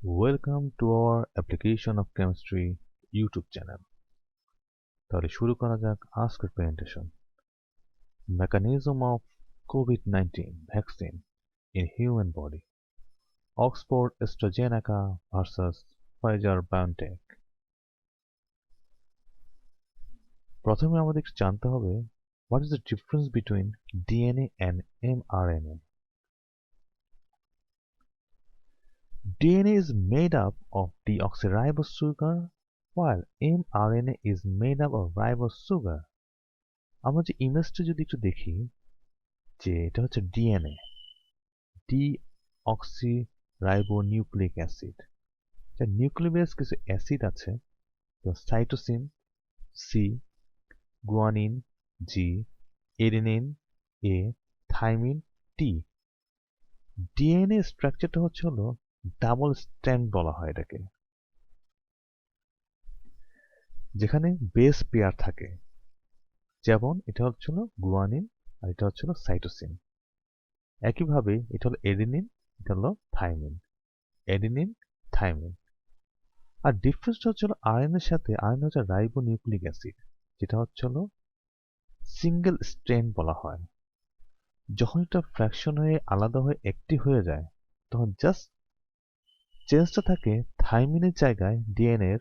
Welcome to our Application of Chemistry YouTube channel. তাহলে শুরু করা যাক আজকের presentation Mechanism of COVID-19 vaccine in human body Oxford-AstraZeneca versus Pfizer-BioNTech প্রথমে আমাদের জানতে হবে what is the difference between DNA and mRNA. DNA is made up of deoxyribose sugar while mRNA is made up of ribose sugar. আমরা যে ইমেজটা যদি একটু দেখি যে এটা হচ্ছে ডিএনএ ডিঅক্সিরাইবোনিউক্লিক অ্যাসিড যা নিউক্লিওবেস কিছু অ্যাসিড আছে সাইটোসিন সি গুয়ানিন জি এডেনিন এ থাইমিন টি ডিএনএ স্ট্রাকচারটা হচ্ছে হলো ডাবল স্ট্র্যান্ড বলা হয় এটাকে যেখানে বেস পেয়ার থাকে যেমন এটা হচ্ছিল গুয়ানিন আর এটা হচ্ছিল সাইটোসিন একইভাবে এটা হলো এডেনিন এটা হলো থাইমিন এডেনিন থাইমিন আর ডিফারেন্সটা হচ্ছিল আরএনএর সাথে আরএনএ হচ্ছে রাইবোনিউক্লিক অ্যাসিড যেটা হচ্ছিল সিঙ্গেল স্ট্র্যান্ড বলা হয় যখন এটা ফ্র্যাকশন হয়ে আলাদা হয়ে একটি হয়ে যায় তখন জাস্ট চেঞ্জটা থাকে থাইমিনের জায়গায় ডিএনএর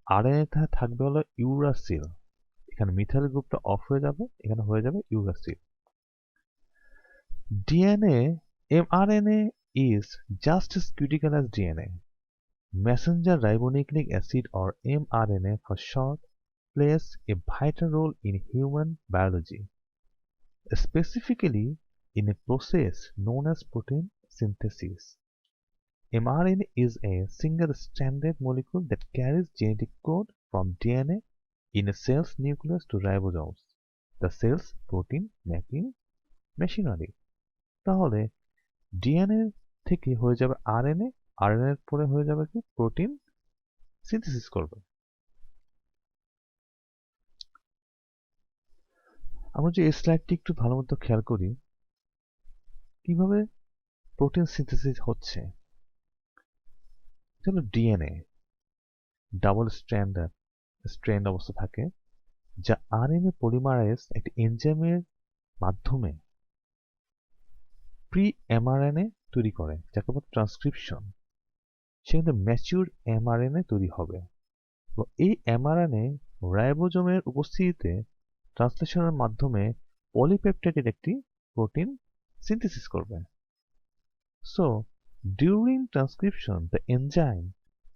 আরএনএ থাকবে হলো ইউরাসিল এখানে মিথাইল গ্রুপটা অফ হয়ে যাবে এখানে হয়ে যাবে uracil DNA mRNA is just as critical as DNA. Messenger ribonucleic acid or mRNA for short plays a vital role in human biology, specifically in a process known as protein synthesis. mRNA is a single-stranded molecule that carries genetic code from DNA in a cell's nucleus to ribosomes, the cell's protein making machinery. তাহলে DNA থেকে হয়ে যাবে RNA RNA এর পরে হয়ে যাবে কি protein synthesis করবে আমরা যে এই স্লাইডটি একটু ভালো মতো খেয়াল করি কিভাবে প্রোটিন সিনথেসিস হচ্ছে চলো ডিএনএ ডাবল স্ট্র্যান্ড অবস্থা থাকে যা আরএনএ পলিমারেজ একটি এনজাইমের মাধ্যমে প্রি এমআরএনএ তৈরি করে যাকে বলে ট্রান্সক্রিপশন সেখানে ম্যাচিউর এমআরএনএ তৈরি হবে এবং এই এমআরএনএ রাইবোজোমের উপস্থিতিতে ট্রান্সলেশনের মাধ্যমে পলিপেপটাইডের একটি প্রোটিন সিনথেসিস করবে so during transcription the enzyme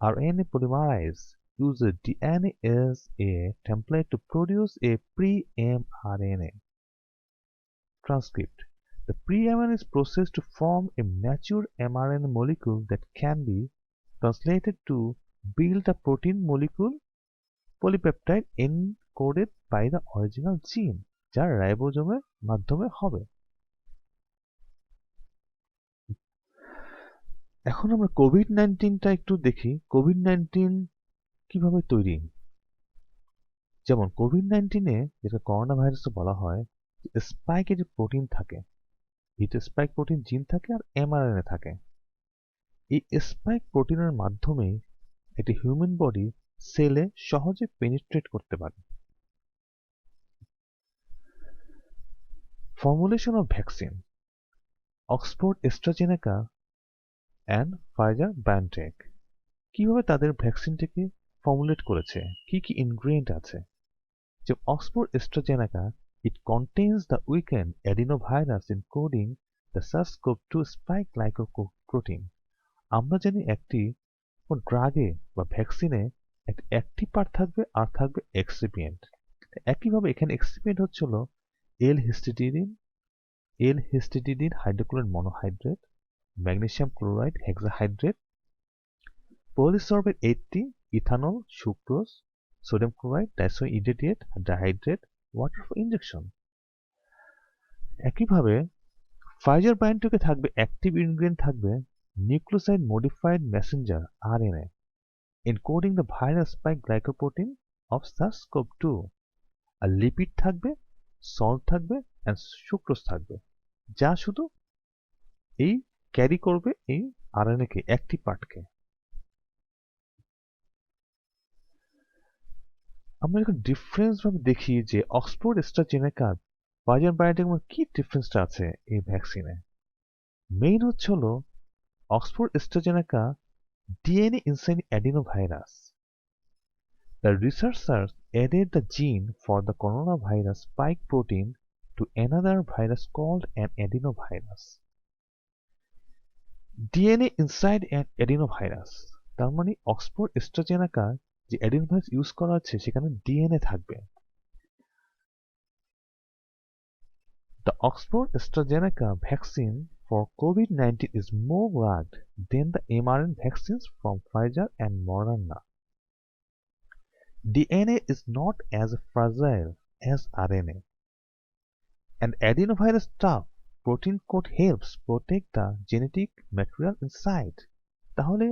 RNA polymerase uses DNA as a template to produce a pre-mRNA transcript. The pre-mRNA is processed to form a mature mRNA molecule that can be translated to build a protein molecule polypeptide encoded by the original gene, যা রাইবোজোমের মাধ্যমে হবে। এখন আমরা কোভিড-19টা একটু দেখি COVID-19 কিভাবে তৈরি যেমন কোভিড-19-এ যেটা করোনা ভাইরাসে বলা হয় স্পাইকে যে প্রোটিন থাকে এটা স্পাইক প্রোটিন জিন থাকে আর এমআরএনএ থাকে এই স্পাইক প্রোটিনের মাধ্যমে একটি হিউম্যান বডি সেলে সহজে পেনিট্রেট করতে পারে ফর্মুলেশন অফ ভ্যাকসিন অক্সফোর্ড-এস্ট্রাজেনেকা অ্যান্ড ফাইজার-বায়োনটেক কিভাবে তাদের ভ্যাকসিনটিকে ফর্মুলেট করেছে কি কি ইনগ্রেডিয়েন্ট আছে যে অক্সফোর্ড-এস্ট্রাজেনেকা it contains the weakened adenovirus encoding the SARS-CoV-2 spike glycoprotein আমরা জানি একটি ড্রাগে বা ভ্যাকসিনে একটা অ্যাক্টিভ পার্ট থাকবে আর থাকবে এক্সিপিয়েন্ট একইভাবে এখানে এক্সিপিয়েন্ট হচ্ছিল L histidine hydrochloride monohydrate magnesium chloride hexahydrate polysorbate 80 ethanol sucrose sodium chloride disodium edetate dihydrate water for injection একইভাবে ফাইজার-বায়োনটেকে থাকবে অ্যাক্টিভ ইনগ্রেডিয়েন্ট থাকবে nucleoside modified messenger RNA encoding the virus spike glycoprotein of SARS-CoV-2 আর lipid থাকবে salt থাকবে and sucrose থাকবে যা শুধু এই ক্যারি করবে এই আরএনএ কে অ্যাক্টিভ পার্টকে আমরা এখন ডিফারেন্স ভাবে দেখি যে অক্সফোর্ড অ্যাস্ট্রাজেনেকা ফাইজার বায়োটেক কি ডিফারেন্সটা আছে এই ভ্যাকসিনে। মেইন হচ্ছে হলো Oxford AstraZeneca DNA inside adenovirus. The researchers added the gene for the coronavirus spike protein to another virus called an adenovirus. DNA inside an adenovirus, তার মানে অক্সফোর্ড অ্যাস্ট্রাজেনেকা যে adenovirus use করা হচ্ছে সেখানে ডিএনএ থাকবে। The Oxford-AstraZeneca vaccine for COVID-19 is more rugged than the mRNA vaccines from Pfizer and Moderna. DNA is not as fragile as RNA, and adenovirus tough protein coat helps protect the genetic material inside. তাহলে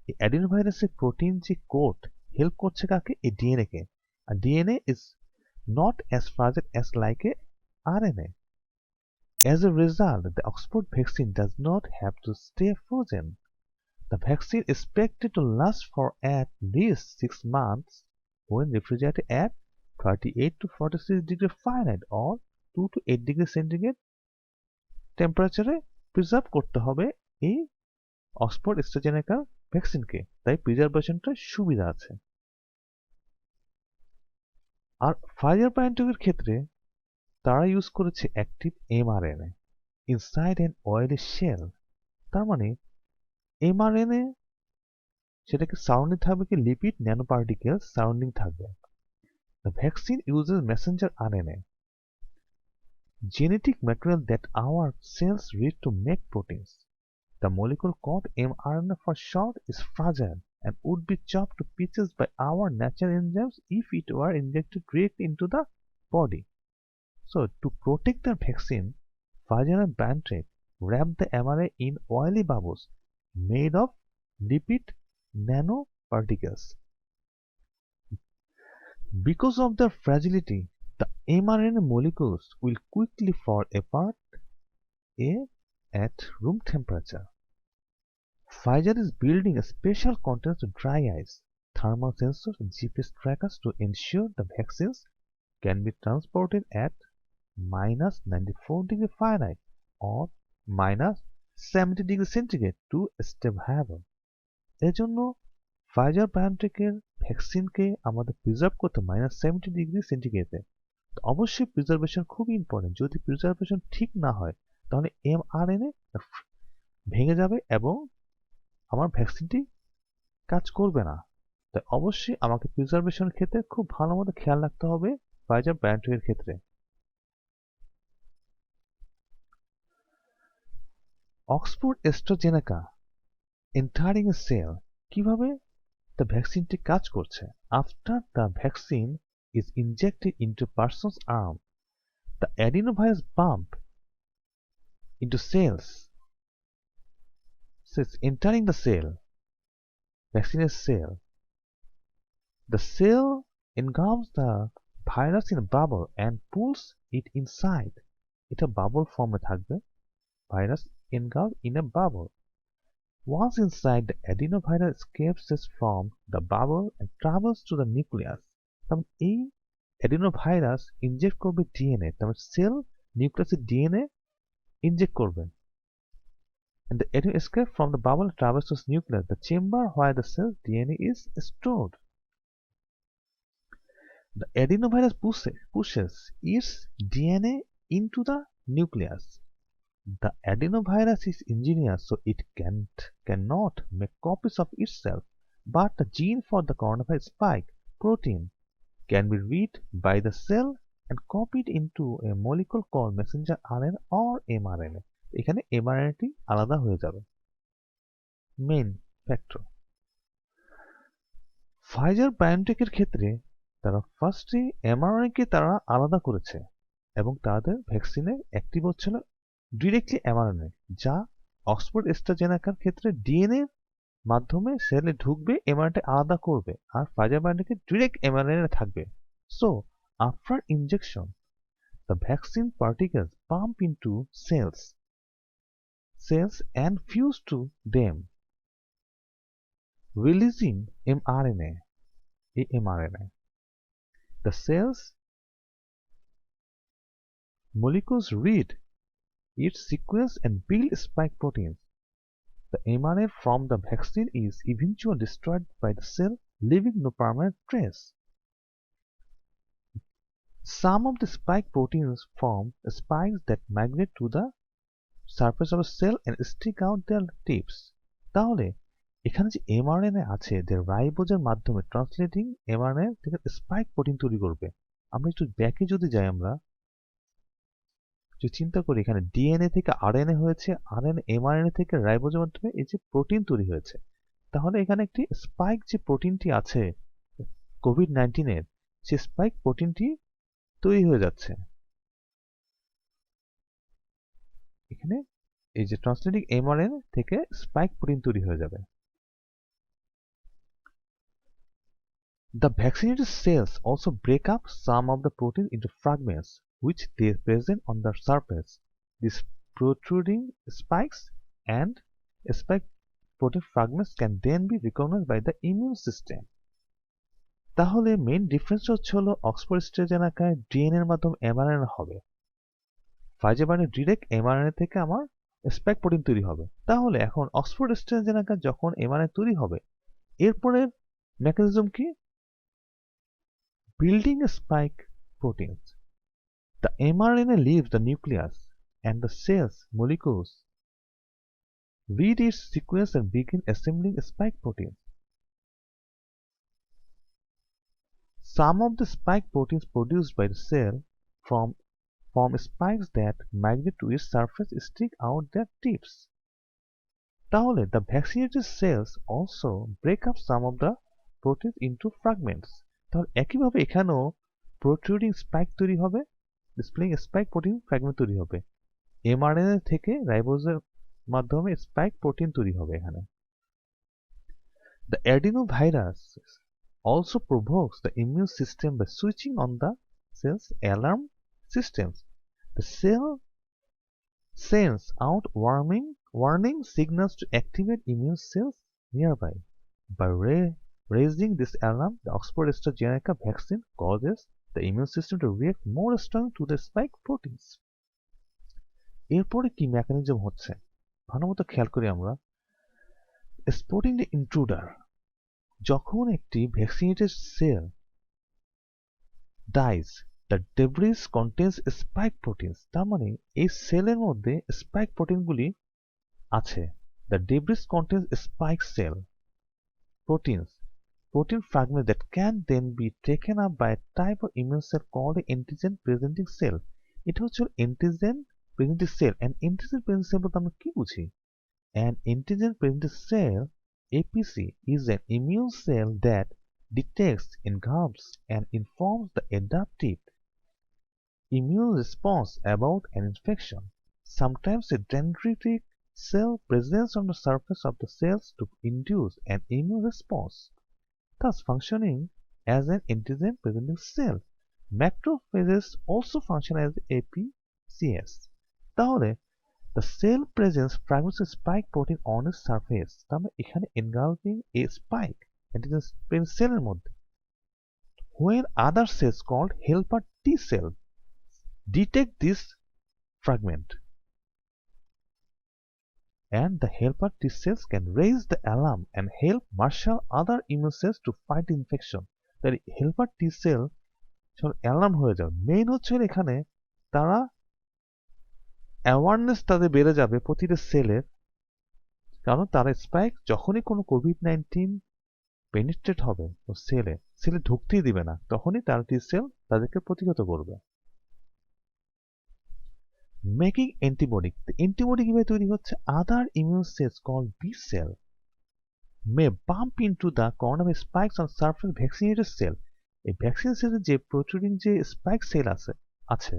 এই অ্যাডিনোভাইরাসের protein যে coat help করছে কাকে? এই DNA কে। আর DNA is not as fragile as like a RNA. As a result, the Oxford vaccine does not have to stay frozen. The vaccine is expected to last for at least 6 months when refrigerated at 38 to 46 degrees Fahrenheit or 2 to 8 degrees centigrade টেম্পারেচারে preserve করতে হবে এই Oxford AstraZeneca ভ্যাকসিনকে, তাই প্রিজার্ভেশনটা সুবিধা আছে। আর Pfizer বায়োএনটেকের ক্ষেত্রে তারা use করেছে active mRNA inside an oily shell. তার মানে এমআরএনএ সেটাকে সারাউন্ডিং থাকবে কি লিপিড ন্যানো পার্টিকেলস সারাউন্ডিং থাকবে। The vaccine uses messenger RNA, genetic material that our cells read to make proteins. The molecule called mRNA for short is fragile and would be chopped to pieces by our natural enzymes if it were injected directly into the body. So, to protect the vaccine, Pfizer and BioNTech wrapped the mRNA in oily bubbles made of lipid nanoparticles. Because of their fragility, the mRNA molecules will quickly fall apart at room temperature. Pfizer is building a special containers to dry ice, thermal sensors, and GPS trackers to ensure the vaccines can be transported at minus 94 degrees Fahrenheit or minus 70 degrees centigrade to stay viable. এজন্য Pfizer বায়োনটেকের ভ্যাকসিনকে আমাদের preserve করতে minus 70 degree সেন্টিগ্রেডে। অবশ্যই preservation খুব important. যদি preservation ঠিক না হয় তাহলে এমআরএনএ ভেঙে যাবে এবং আমার ভ্যাকসিনটি কাজ করবে না। তাই অবশ্যই আমাকে প্রিজার্ভেশনের ক্ষেত্রে খুব ভালো মতো খেয়াল রাখতে হবে ফাইজার বায়োনটেকের ক্ষেত্রে। অক্সফোর্ড অ্যাস্ট্রাজেনেকা এন্টারিং এ সেল, কিভাবে the ভ্যাকসিনটি কাজ করছে? After the vaccine is injected into a person's arm, the adenovirus bump into cells. So it's entering the cell, vaccine cell. The cell engulfs the virus in a bubble and pulls it inside. এটা bubble ফর্মে থাকবে, virus engulfed in a bubble. Once inside, the adenovirus escapes from the bubble and travels to the nucleus. তখন এই adenovirus inject করবে DNA, তারপর sell নিউক্লিয়াসে DNA inject করবে। And the adeno escape from the bubble and travels to the nucleus, the chamber where the cell's DNA is stored. The adenovirus pushes its DNA into the nucleus. The adenovirus is engineered so it cannot make copies of itself, but the gene for the coronavirus spike protein can be read by the cell and copied into a molecule called messenger RNA or mRNA. এখানে mRNA আলাদা হয়ে যাবে। Main factor Pfizer বায়োনটেকের ক্ষেত্রে তারা ফার্স্টে mRNA কে তারা আলাদা করেছে এবং তাদের ভ্যাকসিনে অ্যাক্টিভ হচ্ছিল ডিরেক্টলি mRNA, যা অক্সফোর্ড অ্যাস্ট্রাজেনেকার ক্ষেত্রে ডিএনএ মাধ্যমে সেলে ঢুকবে, mRNA আলাদা করবে, আর ফাইজার বায়োনটেকে ডিরেক্ট mRNA থাকবে। So after injection, the vaccine particles pump into cells and fuse to them, releasing mRNA. The cell's molecules read its sequence and build spike proteins. The mRNA from the vaccine is eventually destroyed by the cell, leaving no permanent trace. Some of the spike proteins form spikes that migrate to the surface of a cell and stick out their tips. তাহলে এখানে যে mRNA আছে যে রাইবোজের মাধ্যমে translating mRNA থেকে spike protein তৈরি করবে। আমরা একটু ব্যাকে যদি যাই আমরা যে চিন্তা করি এখানে ডিএনএ থেকে আরএনএ হয়েছে, আরএনএ mRNA থেকে রাইবোজের মাধ্যমে এই যে প্রোটিন তৈরি হয়েছে। তাহলে এখানে একটি স্পাইক যে প্রোটিনটি আছে কোভিড-19 এর সেই স্পাইক প্রোটিনটি তৈরি হয়ে যাচ্ছে। এখানে এই যে ট্রান্সলেটিং mRNA থেকে স্পাইক প্রোটিন তৈরি হয়ে যাবে। The vaccinated cells also break up some of the protein into fragments which they present on the surface. These protruding spikes and spike protein fragments can then be recognized by the immune system. তাহলে main difference হলো অক্সফোর্ড-অ্যাস্ট্রাজেনেকায় DNA এর মাধ্যমে mRNA হবে, ফাইজার-বায়োনটেক direct mRNA থেকে আমার spike protein তৈরি হবে। তাহলে এখন অক্সফোর্ড-অ্যাস্ট্রাজেনেকা যখন mRNA তৈরি হবে এরপরের মেকানিজম কি? Building spike proteins. The mRNA leaves the nucleus and the cell's molecules read its sequence and begin assembling spike proteins. Some of the spike proteins produced by the cell form spikes that migrate to its surface stick out their tips. তাহলে the vaccinated cells also break up some of the proteins into fragments. তাহলে একইভাবে এখানেও প্রোট্রুডিং spike তৈরি হবে, displaying spike protein fragment তৈরি হবে। mRNA থেকে রাইবোজের মাধ্যমে স্পাইক প্রোটিন তৈরি হবে এখানে। The adenovirus also provokes the immune system by switching on the cell's alarm systems. The cell sends out warning signals to activate immune cells nearby. By raising this alarm, the Oxford-AstraZeneca vaccine causes the immune system to react more strongly to the spike proteins. এরপরে কি mechanism হচ্ছে ভালো মতো খেয়াল করি আমরা। Spotting the intruder, যখন একটি vaccinated cell dies the debris contains spike proteins, তার মানে এই সেলের মধ্যে স্পাইক প্রোটিনগুলি আছে। The debris contains spike cell proteins, protein fragments that can then be taken up by a type of immune cell called an antigen presenting cell. এটা হচ্ছে antigen presenting cell, and antigen presenting cell বলতে আমরা কি বুঝি? An antigen presenting cell APC is an immune cell that detects, engrafts and informs the adaptive immune response about an infection. Sometimes a dendritic cell presents on the surface of the cells to induce an immune response, thus functioning as an antigen presenting cell. Macrophages also function as APCs. তাহলে the cell presents fragments of spike protein on its surface, তাহলে এখানে engulfing a spike antigen presenting cell এর মধ্যে। When other cells called helper T cells detect this fragment, and the helper T cells can raise the alarm and help marshal other immune cells to fight the infection. তাই helper টি sell alarm হয়ে যাবে। Main হচ্ছে এখানে তারা awareness তাদের বেড়ে যাবে প্রতিটা সেলের, কারণ তারা স্পাইক যখনই কোনো কোভিড-19 পেনিট্রেট হবে সেলে ঢুকতেই দিবে না, তখনই তারা টি সেল তাদেরকে প্রতিহত করবে। Making antibody, the antibody কিভাবে তৈরি হচ্ছে? Other immune cells called B cell may bump into the coronavirus spikes on surface vaccinated cell. এই ভ্যাকসিন সেলের যে প্রোট্রুডিং যে স্পাইক সেল আছে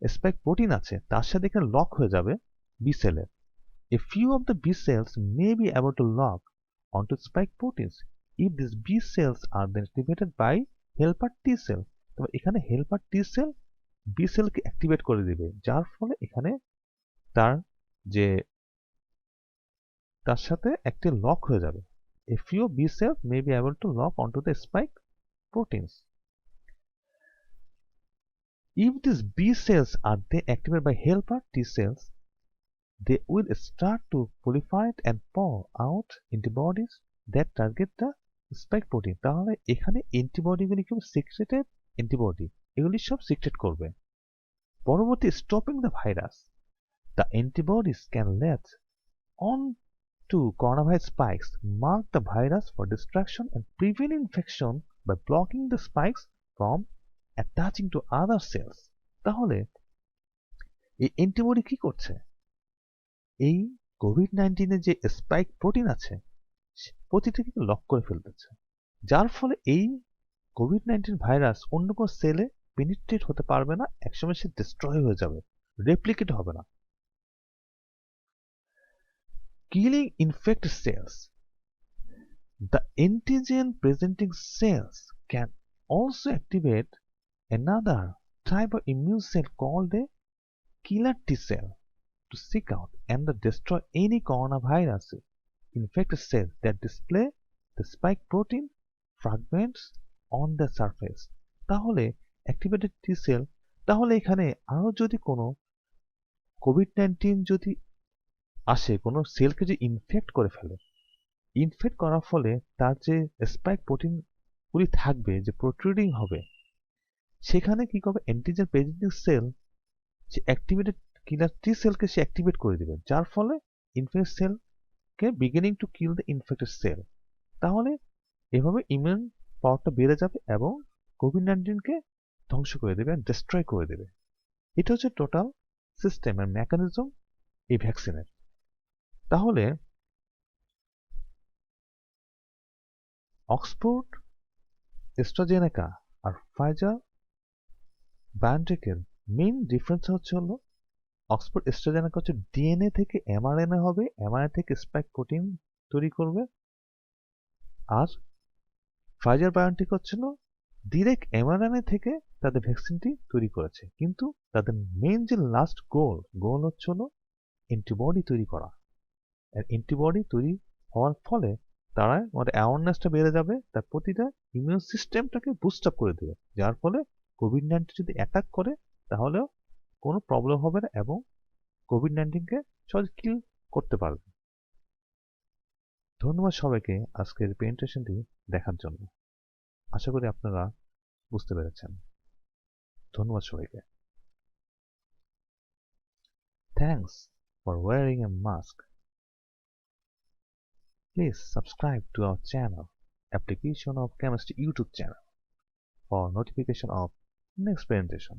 স্পাইক প্রোটিন আছে তার সাথে এখানে লক হয়ে যাবে বি সেলের। A few of the B cells may be able to lock onto spike proteins if these B cells are then activated by helper T cell. তবে এখানে helper T cell বি সেলকে activate করে দিবে, যার ফলে এখানে তার সাথে একটি লক হয়ে যাবে। A few B cells may be able to lock onto the spike proteins. If these B cells are then activated by helper T cells, they will start to proliferate and pour out antibodies that target the spike protein. তাহলে এখানে অ্যান্টিবডিগুলি কি secreted antibody, এগুলি সব secret করবে। পরবর্তী stopping the virus, the antibodies can latch on to coronavirus spikes, mark the virus for destruction and prevent infection by blocking the spikes from attaching to other cells. তাহলে এই antibody কি করছে, এই COVID-19 এর যে spike protein আছে প্রতিটাকে lock করে ফেলতেছে, যার ফলে এই কোভিড-19 ভাইরাস অন্য কোনো সেলে পেনিট্রেট হতে পারবে না, একসময় সে ডিস্ট্রয় হয়ে যাবে, রেপ্লিকেট হবে না। Killing infected cells. The antigen presenting cells can also activate another type of immune cell called a killer T cell to seek out and destroy any coronavirus infected cells that display the spike protein fragments on the surface. তাহলে activated T cell, তাহলে এখানে আরো যদি কোনো COVID-19 যদি আসে, কোনো সেলকে যে ইনফেক্ট করে ফেলে, ইনফেক্ট করার ফলে তার যে স্পাইক প্রোটিনগুলি থাকবে, যে প্রোট্রুডিং হবে, সেখানে কি করবে অ্যান্টিজেন প্রেজেন্টিং সেল সে অ্যাক্টিভেটেড কিলার টি সেলকে সে অ্যাক্টিভেট করে দিবে, যার ফলে ইনফেক্টেড সেলকে beginning to kill the infected cell. তাহলে এভাবে ইমিউন পাওয়ারটা বেড়ে যাবে এবং কোভিড-19কে ধ্বংস করে দেবে, ডিস্ট্রয় করে দেবে। এটা হচ্ছে টোটাল সিস্টেম আর মেকানিজম এই ভ্যাকসিনের। তাহলে অক্সফোর্ড অ্যাস্ট্রাজেনেকা আর ফাইজার বায়োনটেকের মেইন ডিফারেন্স হলো অক্সফোর্ড অ্যাস্ট্রাজেনেকা হচ্ছে ডিএনএ থেকে এমআরএনএ হবে, এমআরএনএ থেকে স্পাইক প্রোটিন তৈরি করবে, আর ফাইজার বায়োনটেক হচ্ছিল ডিরেক্ট এমআরএনএ থেকে তাদের ভ্যাকসিনটি তৈরি করেছে, কিন্তু তাদের মেইন যে লাস্ট গোল হচ্ছিল অ্যান্টিবডি তৈরি করা। অ্যান্টিবডি তৈরি হওয়ার ফলে তারা আমাদের অ্যাওয়ারনেসটা বেড়ে যাবে, তার প্রতিটা ইমিউন সিস্টেমটাকে বুস্ট আপ করে দেবে, যার ফলে কোভিড-19 যদি অ্যাটাক করে তাহলেও কোনো প্রবলেম হবে না এবং কোভিড-19কে সহজে কিল করতে পারবে। ধন্যবাদ সবাইকে আজকের প্রেজেন্টেশনটি দেখার জন্য। আশা করি আপনারা বুঝতে পেরেছেন। ধন্যবাদ সবাইকে। Thanks for wearing a mask. Please subscribe to our channel, Application of Chemistry YouTube channel, for notification of next presentation.